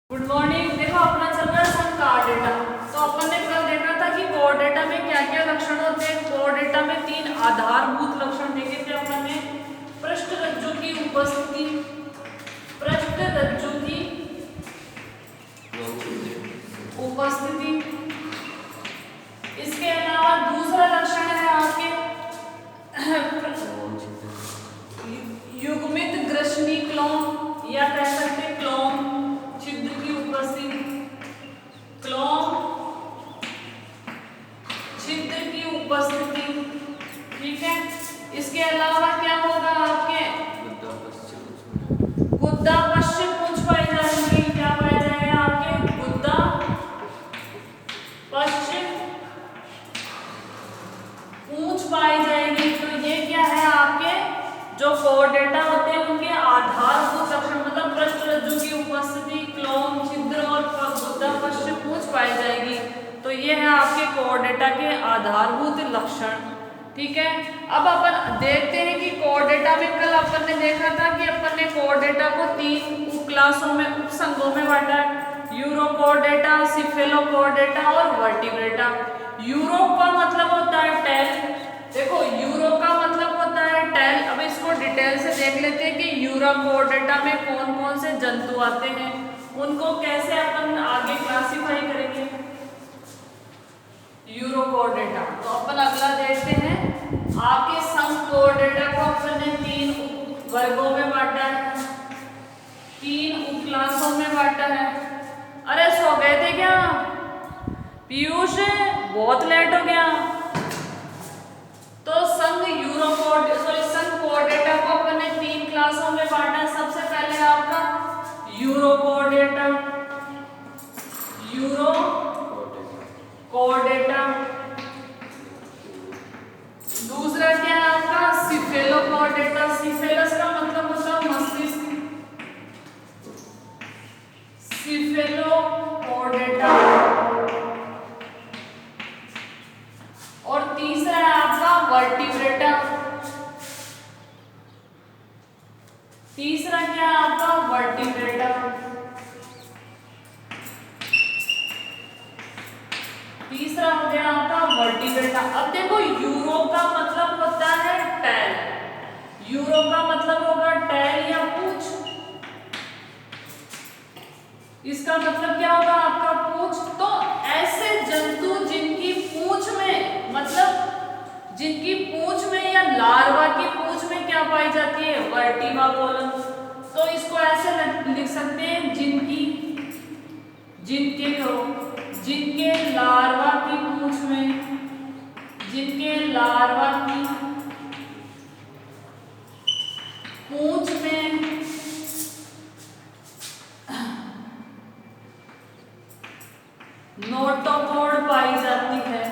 Good morning. देखो अपना चल रहा है सम कार्ड डेटा। तो अपन ने कल देखा था कि कोर डेटा में क्या क्या लक्षण होते हैं। कोर डेटा में 3 आधारभूत लक्षण देखे थे अपन ने। पृष्ठ रज्जु की उपस्थिति, पृष्ठ रज्जु की उपस्थिति। इसके अलावा दूसरा लक्षण है आपके युग्मित ग्रसनी क्लोम या कह सकते क्लोम छिद्र की उपस्थिति, क्लोम छिद्र की उपस्थिति। ठीक है। इसके अलावा क्या होगा आपके गुद्दा पश्चिम पूंछ पाई जाएगी। क्या पाया जाएगा आपके गुद्दा पश्चिम पूंछ पाई जाएगी। तो ये क्या है आपके जो कोर डेटा होते हैं उनके आधारभूत लक्षण, मतलब पृष्ठ रज्जु की उपस्थिति, क्लोम छिद्र और गुद्दा पश्चिम पूंछ पाई जाएगी। तो ये है आपके कोर डेटा के आधारभूत लक्षण। ठीक है। अब अपन देखते हैं कि कोर डेटा में कल अपन ने देखा था कि अपन ने कोर डेटा को 3 उप क्लासों में, उपसंघों में बांटा है। Euro core data, cephalo core data और वर्टिब्रेटा। यूरो का मतलब होता है टेल। देखो यूरो का मतलब होता है टेल। अब इसको डिटेल से देख लेते हैं कि यूरो कोर डेटा में कौन कौन से जंतु आते हैं, उनको कैसे अपन आगे क्लासिफाई करेंगे यूरो कोर डेटा। तो अपन अगला देखते हैं आपके संघ कोर डेटा को अपन ने 3 वर्गों में बांटा है, 3 उप क्लासों में बांटा है। अरे सो गए थे क्या पीयूष? बहुत लेट हो गया। तो संघ यूरो कोड संघ कोर डेटा को अपन ने 3 क्लासों में बांटा है। सबसे पहले आपका euro core data, euro core data. दूसरा क्या है आपका सिफेलो कोर डेटा। सिफेलस का मतलब होता है मस्तिष्क, सिफेलो कोर डेटा। और तीसरा है आपका वर्टिब्रेटा। तीसरा क्या है आपका वर्टिब्रेटा। तीसरा हो गया आपका वर्टिब्रेटा। अब देखो यूरो का मतलब होता है टेल। यूरो का मतलब होगा टेल या पूंछ। इसका मतलब क्या होगा आपका पूंछ। तो ऐसे जंतु जिनकी पूंछ में, मतलब जिनकी पूंछ में या लार्वा की पूंछ में क्या पाई जाती है वर्टिब्रा कोलन। तो इसको ऐसे लिख सकते हैं जिनके लार्वा की पूंछ में, जिनके लार्वा की पूंछ में नोटोकॉर्ड पाई जाती है।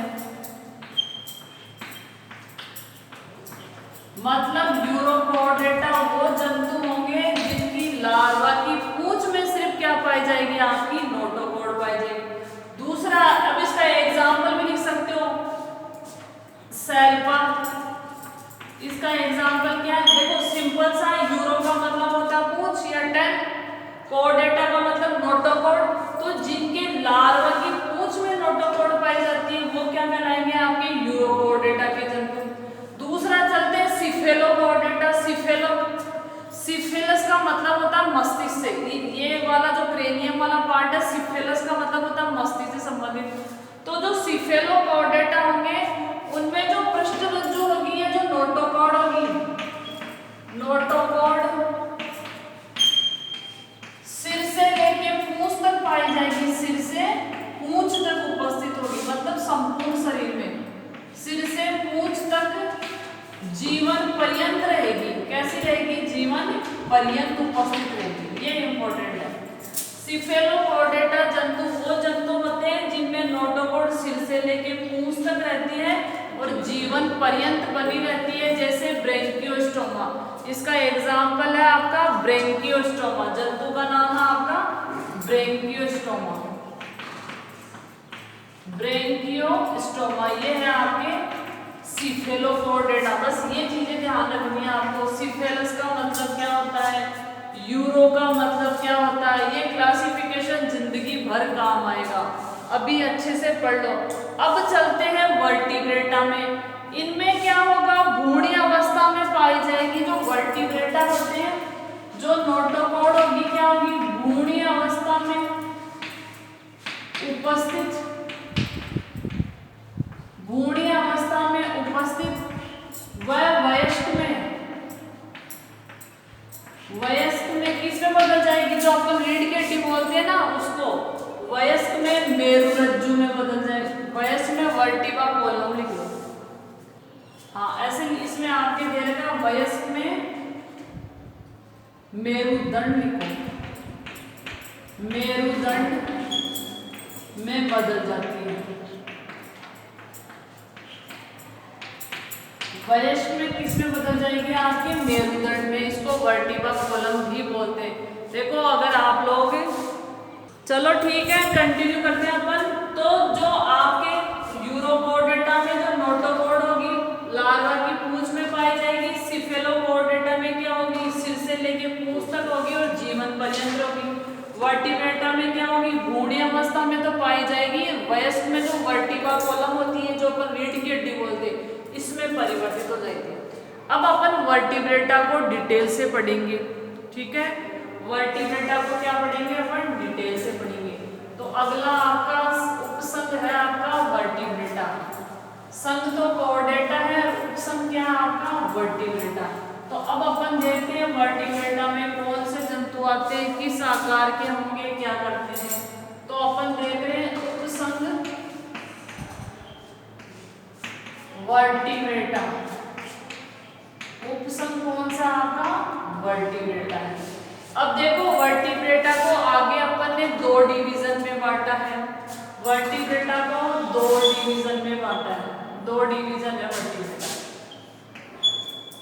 मतलब यूरोकोर डेटा वो जंतु होंगे जिनकी लार्वा की पूंछ में सिर्फ क्या पाई जाएगी आपकी नोटोकॉर्ड पाई जाएगी। दूसरा, अब इसका एग्जाम्पल भी लिख सकते हो सेल्पा। इसका एग्जाम्पल क्या है? देखो सिंपल सा है। यूरो का मतलब होता है पूंछ या टेल, कोर डेटा का मतलब नोटोकॉर्ड। तो जिनके लार्वा की पूंछ में नोटोकॉर्ड पाई जाती है वो क्या कहलाएंगे आपके यूरोकोर डेटा के जंतु। दूसरा चलते हैं सिफेलो कोर डेटा। सिफिलस का मतलब होता है मस्तिष्क से। ये वाला जो क्रेनियम वाला पार्ट है, सिफिलस का मतलब होता है मस्तिष्क से संबंधित। तो जो सिफेलो कोर डेटा होंगे उनमें जो पृष्ठ रज्जु होगी या जो नोटोकॉर्ड होगी, नोटोकॉर्ड सिर से लेके पूंछ तक पाई जाएगी। सिर से पूंछ तक उपस्थित होगी, मतलब संपूर्ण शरीर में सिर से पूंछ तक जीवन पर्यंत रहेगी। कैसी रहेगी? जीवन पर्यंत उपस्थित रहेगी। ये इंपॉर्टेंट है। सिफेलो कोर डेटा जंतु वो जंतु होते हैं जिनमें नोटोकॉर्ड सिर से लेके पूंछ तक रहती है और जीवन पर्यंत बनी रहती है, जैसे ब्रेंकियोस्टोमा। इसका एग्जाम्पल है आपका ब्रेंकियोस्टोमा। जंतु का नाम है आपका ब्रेंकियोस्टोमा। ब्रेंकियोस्टोमा ये है आपके सिफेलो कोर डेटा। बस ये चीजें ध्यान रखनी है आपको। सिफेलस का मतलब क्या होता है, यूरो का मतलब क्या होता है, ये क्लासिफिकेशन भर काम आएगा। अभी अच्छे से पढ़ लो। अब चलते हैं वर्टिब्रेटा में। इनमें क्या होगा, भ्रूण अवस्था में पाई जाएगी जो वर्टिब्रेटा होते हैं। जो नोटोकॉड होगी क्या होगी, भ्रूण अवस्था में उपस्थित, भ्रूण अवस्था में उपस्थित व वयस्क में किस में बदल जाएगी, जो अपन रीढ़ की हड्डी बोलते हैं ना उसको, वयस्क में मेरुरज्जु में बदल जाएगी। वयस्क में वर्टिब्रा कोलम लिख लो। हाँ ऐसे इसमें आपके दे रखा वयस्क में मेरुदंड लिखो, मेरुदंड में बदल जाती है। वयस्क में किस में बदल जाएगी, आपके मेरुदंड में। इसको वर्टिब्रा कोलम भी बोलते हैं। देखो अगर आप लोग, चलो ठीक है कंटिन्यू करते हैं अपन। तो जो आपके यूरोकोडेटा में जो नोटोकॉड होगी लार्वा की पूंछ में पाई जाएगी। सिफेलोकोडेटा में क्या होगी, सिर से लेके पूंछ तक होगी और जीवन पर्यंत होगी। वर्टिब्रेटा में क्या होगी, भ्रूण अवस्था में तो पाई जाएगी। वयस्क में जो वर्टिब्रा कोलम होती है, जो अपन रीढ़ की हड्डी बोलते हैं, इसमें परिवर्तित हो जाएगी। अब अपन वर्टिब्रेटा को डिटेल से पढ़ेंगे, ठीक है। वर्टिब्रेटा को क्या पढ़ेंगे अपन, डिटेल से पढ़ेंगे। तो अगला आपका उपसंग है आपका वर्टिब्रेटा। संघ तो कोर्डेटा है, उपसंग क्या है आपका वर्टिब्रेटा। तो अब अपन देखते हैं वर्टिब्रेटा में कौन से जंतु आते हैं, किस आकार के होंगे, क्या करते हैं। तो अपन देख रहे हैं उपसंग वर्टिब्रेटा। उपसंग कौन सा आपका वर्टिब्रेटा है। अब देखो वर्टिब्रेटा को आगे अपन ने दो डिवीजन में बांटा है। वर्टिब्रेटा को दो डिवीजन में बांटा है, दो डिवीजन है वर्टिब्रेटा।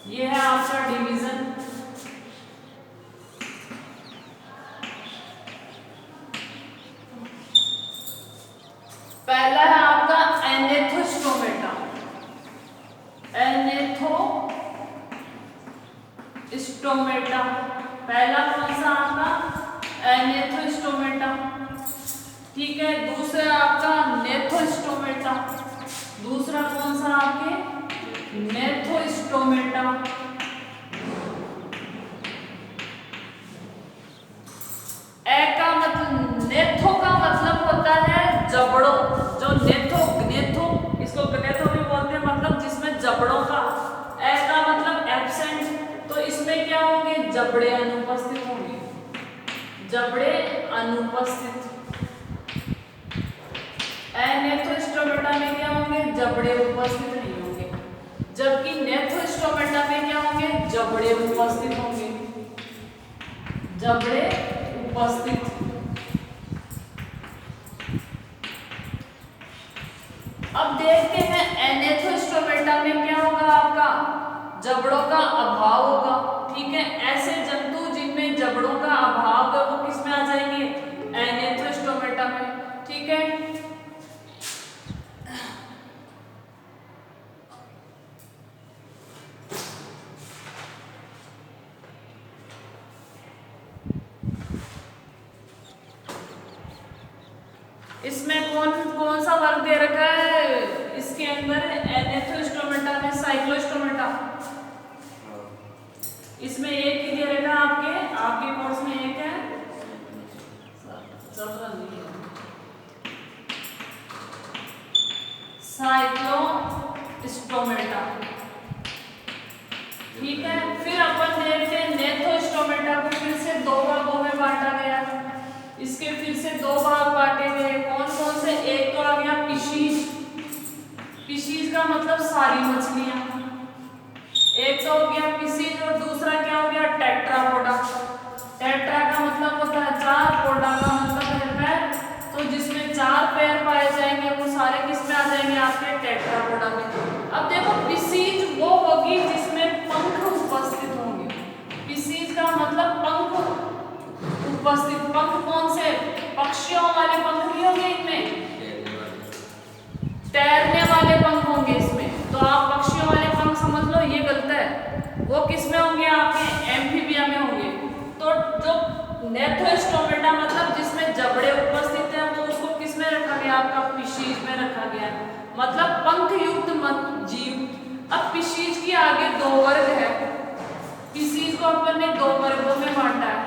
ये है आपका डिवीजन। पहला है आपका एनेथोस्टोमेटा, एनेथोस्टोमेटा। पहला कौन सा आपका एनेथोस्टोमेटा, ठीक है। दूसरा आपका नेथोस्टोमेटा, दूसरा कौन सा आपके नेथोस्टोमेटा। ए का मतलब, नेथो का मतलब होता है जबड़ों, जो नेथो, नेथो इसको नेथो भी बोलते हैं, मतलब जिसमें जबड़ों का। ए का मतलब एब्सेंट, तो इसमें क्या होंगे, जबड़े अनुपस्थित होंगे, जबड़े अनुपस्थित। एनेथोस्टोमेटा में क्या होंगे, जबड़े उपस्थित नहीं होंगे। जबकि नेथोस्टोमेटा में क्या होंगे, जबड़े उपस्थित होंगे, जबड़े उपस्थित। अब देखते हैं एनेथोस्टोमेटा में क्या होगा, आपका जबड़ों का अभाव होगा, ठीक है। ऐसे जंतु जिनमें जबड़ों का अभाव है वो किस में आ जाएंगे, एनेथोस्टोमेटा में, ठीक है। इसमें कौन कौन सा वर्ग दे रखा है, इसके अंदर एनेथोस्टोमेटा में साइक्लोस्टोमेटा। इसमें एक ही दे रखा आपके कोर्स में एक है, साइक्लोस्टोमेटा, ठीक है। फिर अपन देखते हैं नेथोस्टोमेटा को फिर से दो भागों में बांटा गया है। इसके फिर से दो भाग बांटे गए, कौन कौन से, एक तो आ गया फिशीज, फिशीज का मतलब सारी मछलियां, एक तो हो गया फिशीज और दूसरा क्या हो गया टेट्रापोडा। टेट्रा का मतलब होता है चार, पोडा का मतलब है पैर, तो जिसमें चार पैर पाए जाएंगे वो सारे किस में आ जाएंगे, आपके टेट्रापोडा में। अब देखो फिशीज वो होगी जिसमें पंख उपस्थित होंगे, फिशीज का मतलब पंख उपस्थित। पंख कौन से, पक्षियों वाले पंख नहीं होंगे इनमें, तैरने वाले पंख होंगे इसमें। तो आप पक्षियों वाले पंख समझ लो, ये गलत है। वो किस में होंगे, आपके एम्फीबिया में होंगे। तो जो नेथोस्टोमेटा मतलब जिसमें जबड़े उपस्थित है पिशीज में रखा गया है, मतलब पंख युक्त जीव। अब पिशीज के आगे दो वर्ग है, पिशीज को अपन ने दो वर्गों में बांटा है।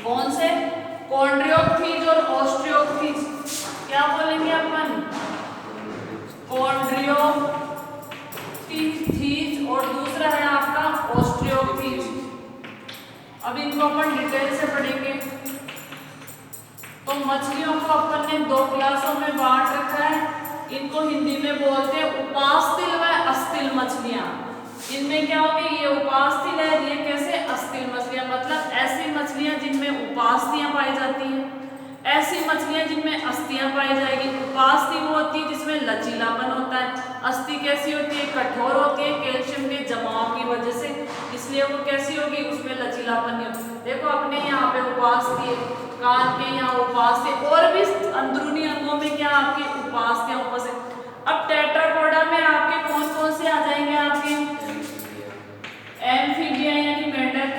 कौन से? कॉन्ड्रियोक्थीज और ऑस्ट्रियोक्थीज। क्या बोलेंगे अपन? कॉन्ड्रियोक्थीज और दूसरा है आपका ऑस्ट्रियोक्थीज। अब इनको अपन डिटेल से पढ़ेंगे। तो मछलियों को अपन ने दो क्लासों में बांट रखा है। इनको हिंदी में बोलते हैं उपास्थिल व अस्थिल मछलियां। इनमें क्या होगी? ये उपास्थिल है, ये कैसे? अस्थिल मछलियां, मतलब ऐसी मछलियां जिनमें उपास्थियां पाई जाती हैं, ऐसी मछलियां जिनमें अस्थियां पाई जाएगी। उपास्थि वो होती है जिसमें लचीलापन होता है, अस्थि कैसी होती है? कठोर होती है कैल्शियम के जमाव की वजह से, इसलिए वो कैसी होगी? उसमें लचीलापन नहीं होता। देखो अपने यहाँ पे उपास्थि है, कान के यहाँ उपास्थि, और भी अंदरूनी अंगों में क्या आपके उपास्थियां उपस्थित। अब टेट्रापोडा में आपके कौन कौन से आ जाएंगे? आपके एम्फीबिया यानी मेंढक।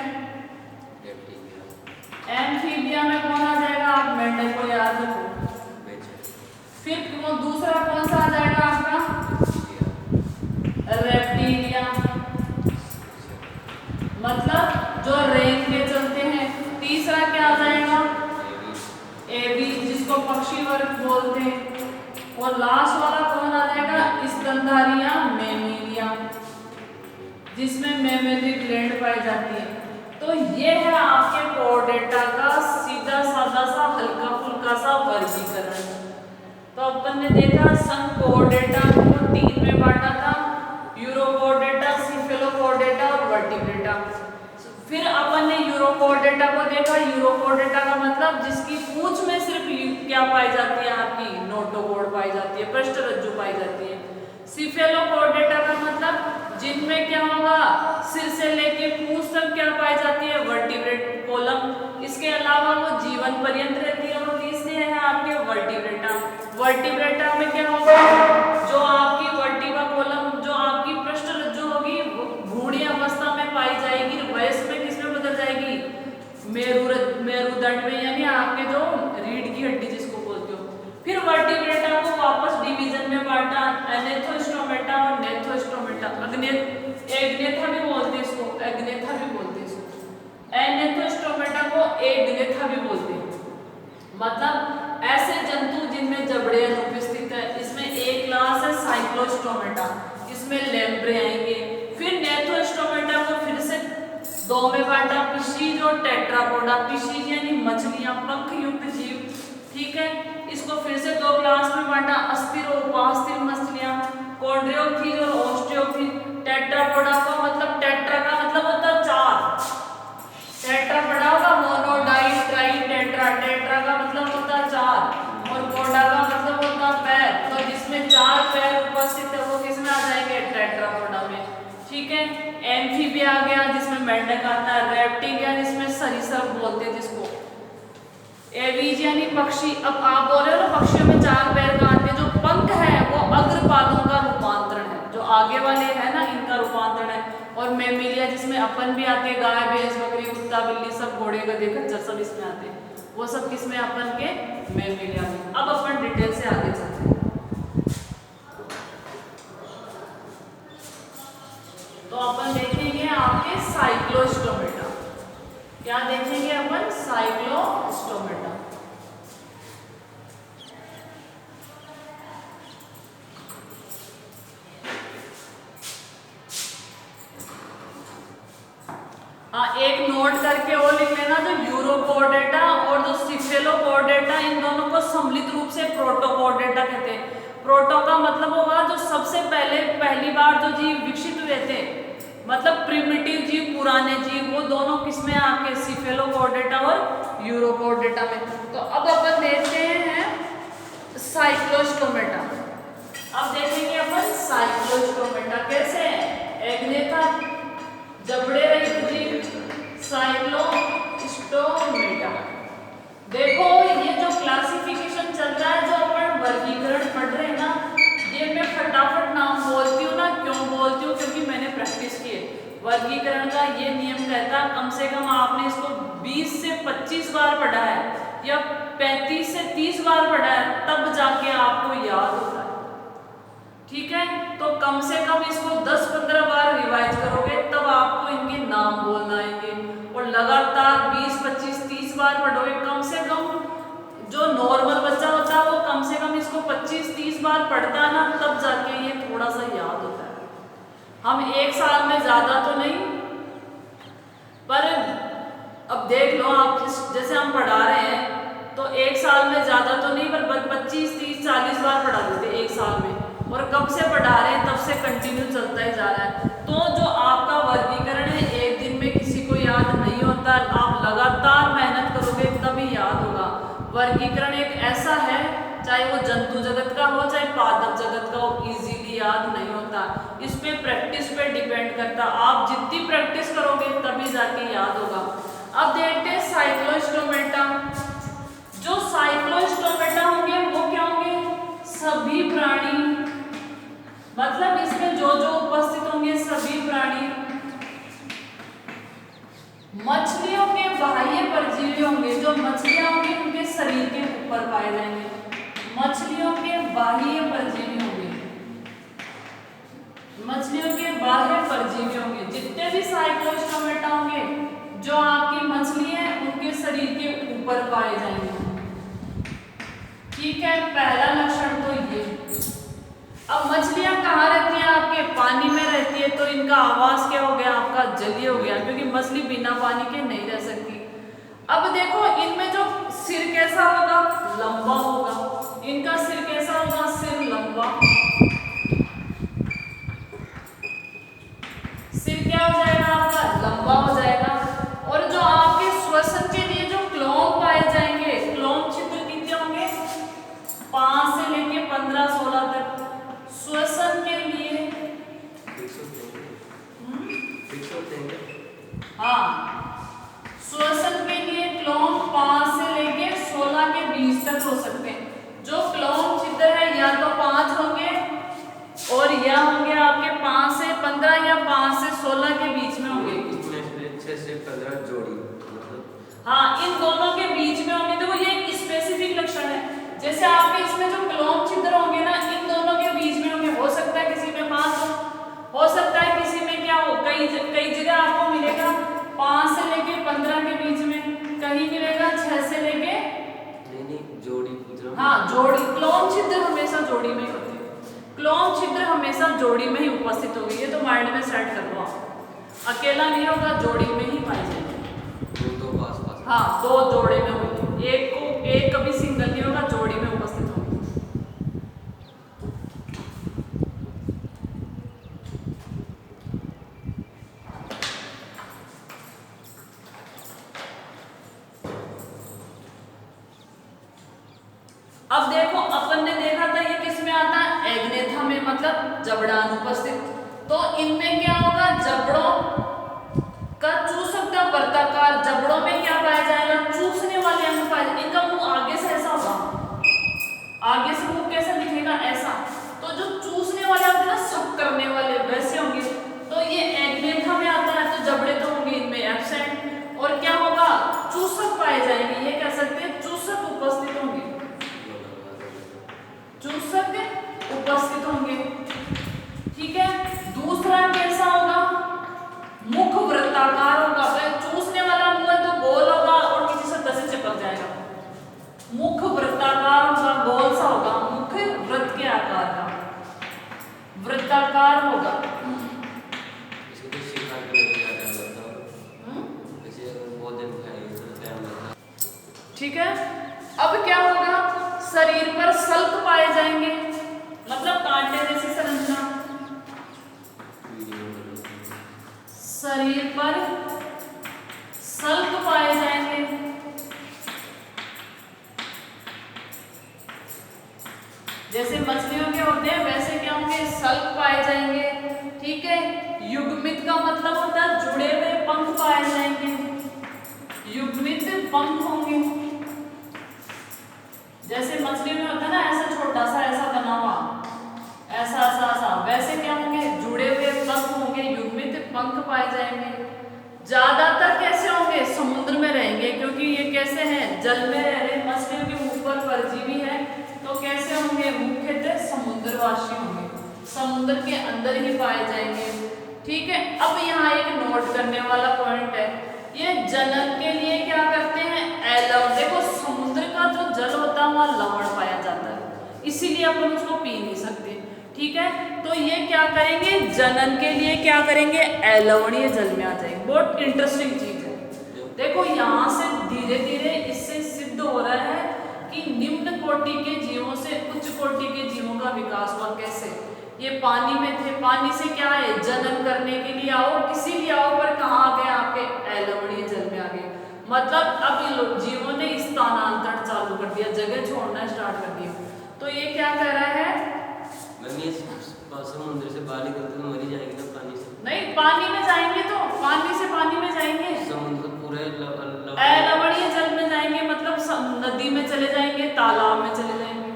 एम्फीबिया में कौन आ जाएगा? आप मेंढक को याद रखो। फिर वो दूसरा कौन सा आ जाएगा आपका? रेप्टिलिया, मतलब जो रेंग के चलते हैं। तीसरा क्या आ जाएगा? एवी, जिसको पक्षी वर्ग बोलते हैं। और लास्ट वाला कौन आ जाएगा? स्तनधारी या मैमेलिया, जिसमें मैमेलिक ग्लैंड पाई जाती है। तो ये है आपके कोर्डेटा का सीधा साधा सा हल्का फुल्का सा वर्गीकरण। तो अपन ने देखा संघ कोर्डेटा को तीन में बांटा था, यूरोकोर्डेटा, सिफेलोकोर्डेटा और वर्टिब्रेटा। फिर अपन ने यूरोकोर्डेटा को देखा। यूरोकोर्डेटा का मतलब जिसकी पूंछ में सिर्फ क्या पाई जाती है? आपकी नोटोकोर्ड पाई जाती है, पृष्ठरज्जु पाई जाती है। सिफेलोकोर्डेटा का मतलब जिनमें क्या होगा? सिर से लेके पूंछ तक क्या पाई जाती है? वर्टिब्रेट कोलम। इसके अलावा वो जीवन पर्यंत रहती है। और तीसरे है आपके वर्टिब्रेटा। वर्टिब्रेटा में क्या होगा? जो आपकी वर्टिब्रा कोलम, जो आपकी पृष्ठरज्जु होगी, वो भ्रूणी अवस्था में पाई जाएगी, वयस्क में किसमें बदल जाएगी? मेरुदंड में, यानी आपके जो रीढ़ की हड्डी जिसको बोलते हो। फिर वर्टिब्रेटा को वापस डिवीजन में बांटा, एनेथोस्टोमेटा और नेथोस्टोमेटा। एग्नेथा भी बोलते हैं इसको, एग्नेथा भी बोलते हैं इसको। एनेथोस्टोमेटा को एग्नेथा भी बोलते हैं, मतलब ऐसे जंतु जिनमें जबड़े अनुपस्थित है। इसमें एक क्लास है साइक्लोस्टोमेटा, इसमें लैम्प्रे आएंगे। फिर नेथोस्टोमेटा को फिर से दो में बांटा, पिशीज और टेट्रापोडा। पिशीज यानी मछलियां, पंख युक्त जीव, ठीक है। इसको फिर से दो क्लास में बांटा, अस्थिर और उपास्थिर मछलियां, कॉन्ड्रियोक्थीज और ऑस्ट्रियोक्थीज। टेट्रापोडा का मतलब, टेट्रा का मतलब होता है चार। टेट्रा पढ़ा होगा, mono, di, tri, tetra. Tetra का मतलब होता है चार, और पोडा का मतलब होता है पैर। तो जिसमें चार पैर उपस्थित है वो किसमें आ जाएंगे? टेट्रापोडा में, ठीक है। एम्फीबिया आ गया जिसमें मेंढक आता है। रेप्टिलिया जिसमें सरीसृप बोलते हैं जिसको। एवीज यानी पक्षी। अब आप बोल रहे हो ना पक्षियों में चार पैर कहाँ आते हैं? जो पंख है वो अग्रपादों का रूपांतरण है, जो आगे वाले है ना इनका रूपांतरण है। और मैमिलिया जिसमें अपन भी आते हैं, गाय, भैंस, बकरी, कुत्ता, बिल्ली, सब घोड़े, गधे, खच्चर सब इसमें आते हैं। वो सब किसमें? अपन के मैमिलिया में। अब अपन डिटेल से आगे चलते हैं। तो अपन देखेंगे आपके साइक्लोस्टोमेटा। क्या देखेंगे अपन? साइक्लोस्टोमेटा। एक नोट करके वो लिख लेना, जो यूरोकोर्डेटा और जो सिफेलोकोर्डेटा, इन दोनों को सम्मिलित रूप से प्रोटोकोर्डेटा कहते हैं। प्रोटो का मतलब होगा जो सबसे पहली बार जो जीव विकसित हुए थे, मतलब प्रिमिटिव जीव, पुराने जीव, वो दोनों किसमें? आपके सिफेलोकोर्डेटा और यूरोकोर्डेटा में। तो अब अपन देखते हैं साइक्लोस्टोमेटा। अब देखेंगे अपन साइक्लोस्टोमेटा कैसे है। एग्नेथा जबड़े रहित जीव, साइक्लोस्टोमेटा। देखो ये जो क्लासिफिकेशन चल रहा है, जो अपन वर्गीकरण पढ़ रहे हैं ना, ये मैं फटाफट नाम बोलती हूँ ना। क्यों बोलती हूँ? क्योंकि मैंने प्रैक्टिस की है। वर्गीकरण का ये नियम कहता है कम से कम आपने इसको 20 से 25 बार पढ़ा है, या 35 से 30 बार पढ़ा है, तब जाके आपको याद होता है। ठीक है, तो कम से कम इसको 10-15 बार रिवाइज करोगे तब आपको इनके नाम बोलना आएंगे, और लगातार 20-25-30 बार पढ़ोगे। कम से कम जो नॉर्मल बच्चा होता है वो कम से कम इसको 25-30 बार पढ़ता है ना, तब जाके ये थोड़ा सा याद होता है। हम एक साल में ज्यादा तो नहीं, पर अब देख लो आप, जैसे हम पढ़ा रहे हैं तो एक साल में ज्यादा तो नहीं, पर 25-30-40 बार पढ़ा देते एक साल में, और कब से पढ़ा रहे हैं तब से कंटिन्यू चलता ही जा रहा है। तो जो आपका वर्गीकरण है एक दिन में किसी को याद नहीं होता, आप लगातार मेहनत करोगे तभी याद होगा। वर्गीकरण एक ऐसा है, चाहे वो जंतु जगत का हो चाहे पादप जगत का हो, इजीली याद नहीं होता। इस पे प्रैक्टिस पे डिपेंड करता, आप जितनी प्रैक्टिस करोगे तभी जाके याद होगा। अब देखते हैं साइक्लोस्टोमेटा। जो साइक्लोस्टोमेटा होंगे वो क्या होंगे, सभी प्राणी, मतलब इसमें जो जो उपस्थित होंगे सभी प्राणी। मछलियों के बाह्य परजीवी होंगे, जो मछलियां होंगी उनके शरीर के ऊपर पाए जाएंगे। मछलियों के बाह्य परजीवी होंगे, मछलियों के बाह्य परजीवी होंगे। जितने भी साइक्लोस्टोमेटा होंगे जो आपकी मछली है उनके शरीर के ऊपर पाए जाएंगे। ठीक है, पहला लक्षण तो ये। अब मछलियां कहाँ रहती हैं, आपके पानी में रहती है, तो इनका आवास क्या हो गया, आपका जलीय हो गया, क्योंकि मछली बिना पानी के नहीं रह सकती। अब देखो इनमें जो सिर कैसा होगा, लंबा होगा। इनका सिर कैसा होगा, सिर लंबा। सिर क्या हो जाएगा आपका, लंबा हो जाएगा। और जो आपके श्वसन के लिए जो क्लोम पाए जाएंगे, क्लोम छिद्र कितने होंगे, 5 से लेके 15-16 तक। श्वसन के लिए हाँ, श्वसन के लिए क्लोम 5 से लेके 16 के बीच तक हो सकते हैं। जो क्लोम छिद्र है या तो 5 होंगे और या होंगे आपके 5 से 15 या 5 से 16 के बीच में होंगे। इसमें 6 से 15 जोड़ी, हाँ, इन दोनों के बीच में होंगे। देखो ये एक स्पेसिफिक लक्षण है। जैसे आपके इसमें जो क्लोम छिद्र होंगे ना, इन दोनों के बीच में होंगे। हो सकता है किसी में 5 हो सकता है किसी में क्या हो, कई जगह आपको मिलेगा 5 से लेके 15 के बीच में, कहीं मिलेगा 6 से लेके नहीं जोड़ी। हाँ, जोड़ी। क्लोम छिद्र हमेशा जोड़ी में ही होते हैं। क्लोम छिद्र हमेशा जोड़ी में ही उपस्थित होगी। ये तो माइंड में सेट कर लो आप। अकेला नहीं होगा, जोड़ी में ही पाई जाएगी। दो पास हाँ, 2 जोड़े में होगी। एक कभी सिंगल नहीं होगा, जोड़ी में उपस्थित होगी। अब देखो अपन ने देखा था ये किस में आता है, एग्नेथा में, मतलब जबड़ा अनुपस्थित। तो इनमें क्या होगा, जबड़ों का चूसक का वर्ताकार, जबड़ों में क्या पाया जाएगा, चूसने वाले अंग पाए जाएंगे। इनका मुंह आगे से ऐसा होगा, आगे से मुंह कैसा दिखेगा, ऐसा। तो जो चूसने वाले होते हैं ना, सक करने वाले, वैसे होंगे। तो ये एग्नेथा में आता है, तो जबड़े तो होंगे इनमें एब्सेंट, और क्या होगा, चूसक पाए जाएंगे। ये कह सकते हैं चूसक उपस्थित होंगे, चूसक उपस्थित होंगे। ठीक है, दूसरा कैसा होगा, मुख वृत्ताकार होगा। चूसने वाला मुंह है तो गोल होगा और किसी सतह से चिपक जाएगा। मुख वृत्ताकार होगा, गोल सा होगा, मुख वृत्त के आकार का, वृत्ताकार होगा। ठीक है, अब क्या होगा, शरीर पर सल्क पाए जाएंगे, मतलब कांटे जैसी संरचना। शरीर पर सल्क पाए जाएंगे। जैसे मछलियों के होते हैं वैसे क्या होंगे, सल्क पाए जाएंगे। ठीक है, युग्मित का मतलब होता है जुड़े हुए पंख पाए जाएंगे, युग्मित पंख होंगे। जैसे मछली में होता है ना, ऐसा छोटा सा ऐसा बना हुआ, ऐसा ऐसा ऐसा, वैसे क्या होंगे, जुड़े हुए पंख होंगे, युग्मित पंख पाए जाएंगे। ज्यादातर कैसे होंगे, समुद्र में रहेंगे, क्योंकि ये कैसे हैं, जल में रह रहे। मछलियों के ऊपर परजीवी है, तो कैसे जलवासी होंगे, समुद्र के अंदर ही पाए जाएंगे। ठीक है, अब यहाँ एक नोट करने वाला पॉइंट है, ये जनन के लिए क्या करते हैं, लवण। देखो समुद्र का जो जल होता है वहाँ लवण पाया जाता है, इसीलिए अपन उसको पी नहीं सकते। ठीक है, तो ये क्या करेंगे, जनन के लिए क्या करेंगे, अलवणीय जल में आ जाएंगे। बहुत इंटरेस्टिंग चीज है। देखो यहाँ से धीरे धीरे इससे सिद्ध हो रहा है कि निम्न कोटि के जीवों से उच्च कोटि के जीवों का विकास हुआ। कैसे, ये पानी में थे, पानी से क्या है, जनन करने के लिए आओ, किसी लिए आओ, पर कहाँ आ गए, आपके अलवणीय जल में आ गए। मतलब अब ये लोग जीवों ने स्थानांतरण चालू कर दिया, जगह छोड़ना स्टार्ट कर दिया। तो ये क्या कह रहा है, समुद्र से बाहर निकलते तो मरी जाएगी ना पानी से? नहीं, पानी में जाएंगे तो पानी से पानी में जाएंगे, समुद्र पूरे अलवणीय जल में जाएंगे, मतलब नदी में चले जाएंगे, तालाब में चले जाएंगे,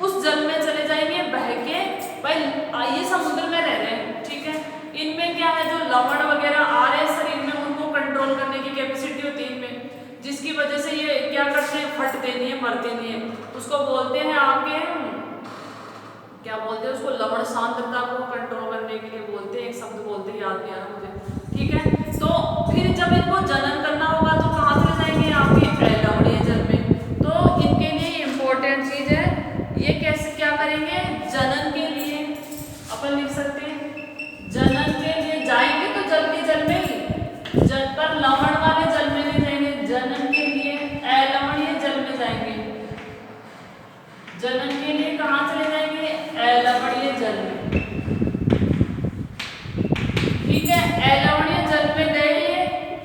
उस जल में चले जाएंगे बह के। भाई ये समुद्र में रह रहे हैं, ठीक है, इनमें क्या है, जो लवण वगैरह आ रहे हैं शरीर में, उनको कंट्रोल करने की कैपेसिटी होती है इनमें, जिसकी वजह से ये क्या करते हैं, फटते नहीं है, मरते नहीं है। उसको बोलते हैं आपके, क्या बोलते हैं उसको, लवण सांद्रता को कंट्रोल करने के लिए बोलते हैं, एक शब्द बोलते हैं, याद नहीं आ रहा मुझे। ठीक है, तो फिर जब इनको जनन करना होगा तो कहाँ चले जाएंगे, आपके अलवणीय जल में। तो इनके लिए इम्पोर्टेंट चीज है, ये कैसे क्या करेंगे, जनन के लिए अपन लिख सकते हैं, जनन के लिए जाएंगे तो जल के जल में ही, जल पर लवण वाले जल में नहीं जाएंगे, जनन के लिए अलवणीय जल में जाएंगे। जनन के लिए कहाँ चले जाएंगे, अलवणीय जल में। ठीक है, अलवणीय जल में गए,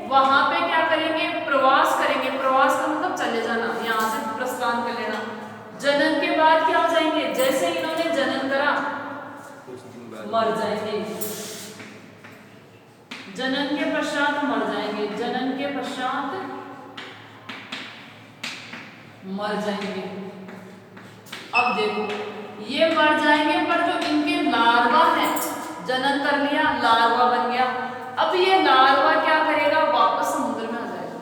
वहां पे क्या करेंगे, प्रवास करेंगे। प्रवास का मतलब चले जाना, यहाँ से प्रस्थान कर लेना। जनन के बाद क्या हो जाएंगे, जैसे इन्होंने जनन करा कुछ दिन बाद मर जाएंगे, जनन के पश्चात मर जाएंगे, जनन के पश्चात मर जाएंगे। अब देखो ये मर जाएंगे, पर जो इनके लार्वा है, जनन कर लिया, लार्वा बन गया, अब ये लार्वा क्या करेगा, वापस समुद्र में आ जाएगा।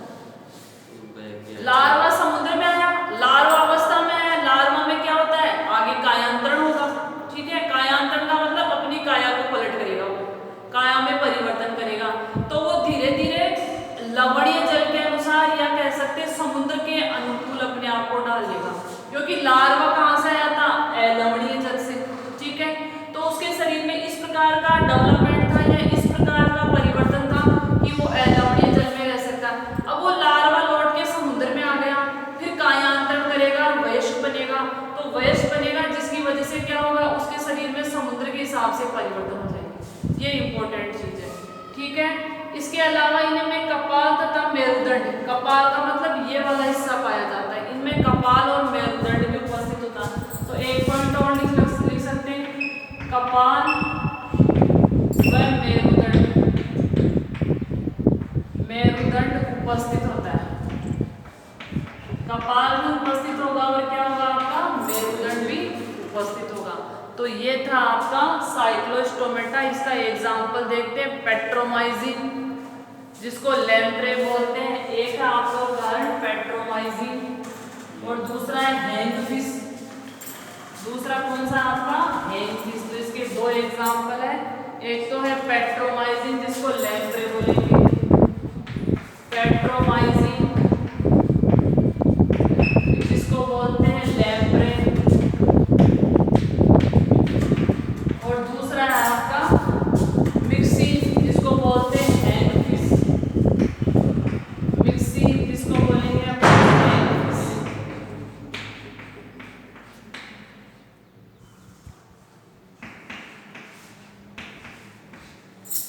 लार्वा समुद्र में आया, लार्वा अवस्था में आया, लार्वा में क्या होता है, आगे कायांतरण होगा। ठीक है, कायांतरण का मतलब अपनी काया को पलट करेगा, वो काया में परिवर्तन करेगा। तो वो धीरे धीरे लवणीय जल के अनुसार, या कह सकते समुद्र के अनुकूल अपने आप को डाल लेगा, क्योंकि लार्वा कहाँ से आया था, अलवणीय जल से। ठीक है, तो उसके शरीर में इस प्रकार का डेवलपमेंट था, या इस प्रकार का परिवर्तन था कि वो अलवणीय जल में रह सकता। अब वो लार्वा लौट के समुद्र में आ गया, फिर कायांतरण करेगा, वयस्क बनेगा। तो वयस्क बनेगा, जिसकी वजह से क्या होगा, उसके शरीर में समुद्र के हिसाब से परिवर्तन हो जाएंगे। ये इंपॉर्टेंट चीज है। ठीक है, इसके अलावा इनमें कपाल तथा मेरुदंड, कपाल का मतलब ये वाला हिस्सा पाया जाता है, इनमें कपाल और मेरुदंड भी उपस्थित होता है। तो एक पॉइंट और लिख सकते हैं, कपाल व मेरुदंड, मेरुदंड उपस्थित होता है। कपाल भी उपस्थित होगा और क्या होगा, आपका मेरुदंड भी उपस्थित होगा। तो ये था आपका साइक्लोस्टोमेटा। इसका एग्जाम्पल देखते हैं, पेट्रोमाइजिन, जिसको लैम्प्रे बोलते हैं। एक है आपका उदाहरण पेट्रोमाइजिन, और दूसरा है हैंगफिश। दूसरा कौन सा आपका, हैंगफिश। तो इसके दो एग्जाम्पल है, एक तो है पेट्रोमाइजिन, जिसको लैम्प्रे बोलेंगे, पेट्रोमाइजिन, जिसको बोलते हैं लैम्प्रे, और दूसरा है आपका मिक्सिन, जिसको बोलते हैं हैंगफिश। मिक्सिन जिसको बोलेंगे अपन हैंगफिश।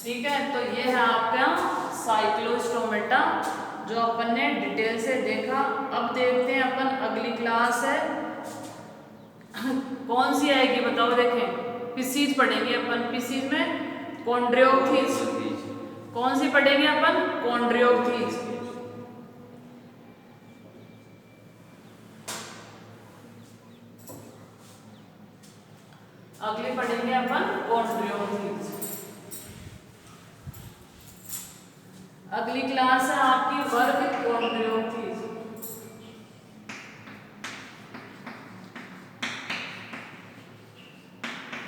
ठीक है, तो ये है आपका साइक्लोस्टोमेटा, जो अपन ने डिटेल से देखा। अब देखते हैं अपन, अगली क्लास है कौन सी आएगी बताओ, देखें, पिसीज पढ़ेंगे अपन। पिसीज में कॉन्ड्रियोक्थीज, कौन सी पढ़ेंगे अपन, कॉन्ड्रियोक्थीज। अगली पढ़ेंगे अपन कॉन्ड्रियोक्थीज। अगली क्लास है आपकी वर्ग कॉन्ड्रियोक्थीज।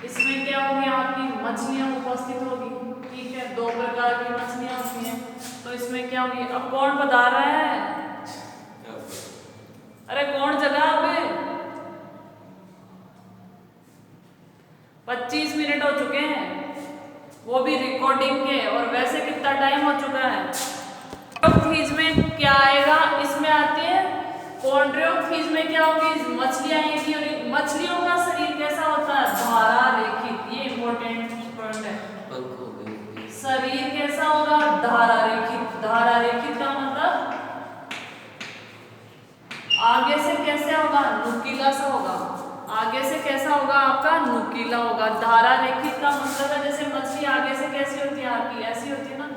इसमें क्या होगी आपकी मछलियां उपस्थित होगी। ठीक है, दो प्रकार की मछलियां होती हैं, तो इसमें क्या होगी। अब कौन पधार रहा है? अरे कौन जगह पे? 25 मिनट हो चुके हैं, वो भी रिकॉर्डिंग के, और वैसे कितना टाइम हो चुका है। कॉन्ड्रियोफीज में क्या आएगा? इसमें आते हैं कॉन्ड्रियोफीज में क्या होगी, मछलियां आएगी। और मछलियों का शरीर कैसा होता है? धारा रेखित। ये इंपॉर्टेंट पॉइंट है। पंख हो गए। शरीर कैसा होगा? धारा रेखित। धारा रेखित का मतलब आगे से कैसे होगा? नुकीला सा होगा। आगे से कैसा होगा आपका? नुकीला होगा। धारा रेखित का मतलब है जैसे मछली आगे से कैसी होती है आपकी? ऐसी होती है ना,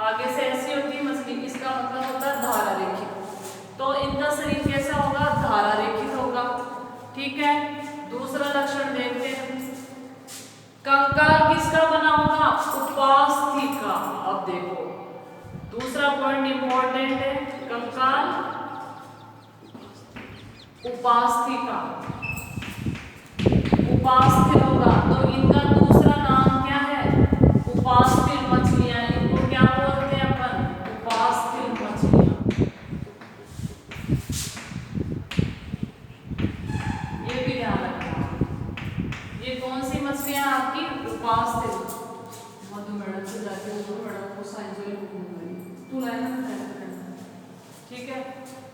आगे से ऐसी होती है मछली, इसका मतलब होता है धारा रेखित। तो इनका शरीर कैसा होगा? धारा रेखित होगा। ठीक है, दूसरा लक्षण देखते हैं। कंकाल किसका बना होगा? उपास्थि का। अब देखो दूसरा पॉइंट इंपॉर्टेंट है, कंकाल उपास्थि का। उपास्थि होगा तो इनका दूसरा नाम क्या है? उपास्थि मछलियां। इनको क्या बोलते हैं अपन? उपास्थि मछलियां। ये भी ध्यान रखना। ये कौन सी मछलियां आपकी? उपास्थि। मधु मैडम से जाके मधु मैडम को साइंस वाली बुक मिल तू लाइन। ठीक है,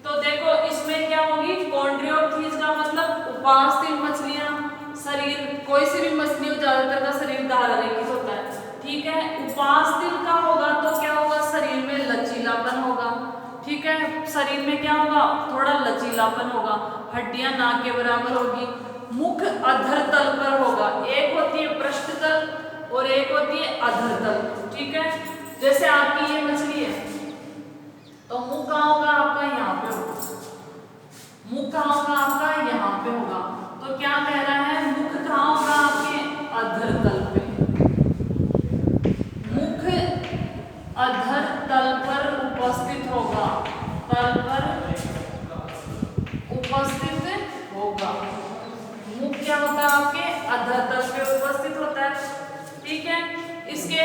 तो देखो इसमें क्या होगी? कॉन्ड्रियोप्थीज का मतलब उपास्थि मछलियां। शरीर कोई सी भी मछली हो, ज्यादातर का शरीर धारा रेखित होता है। ठीक है, उपास्थि का होगा तो क्या होगा? शरीर में लचीलापन होगा। ठीक है, शरीर में क्या होगा? थोड़ा लचीलापन होगा। हड्डियां ना के बराबर होगी। मुख अधर तल पर होगा। एक होती है पृष्ठ तल और एक होती है अधर तल। ठीक है, जैसे आपकी ये मछली है तो मुख कहाँ होगा आपका? यहाँ पे होगा। मुख कहाँ होगा आपका? यहाँ पे होगा। तो क्या कह रहा है? मुख कहाँ होगा आपके? अधर तल पे। मुख अधर तल पर उपस्थित होगा। तल पर उपस्थित होगा। मुख क्या होता है आपके? अधर तल पे उपस्थित होता है। ठीक है, इसके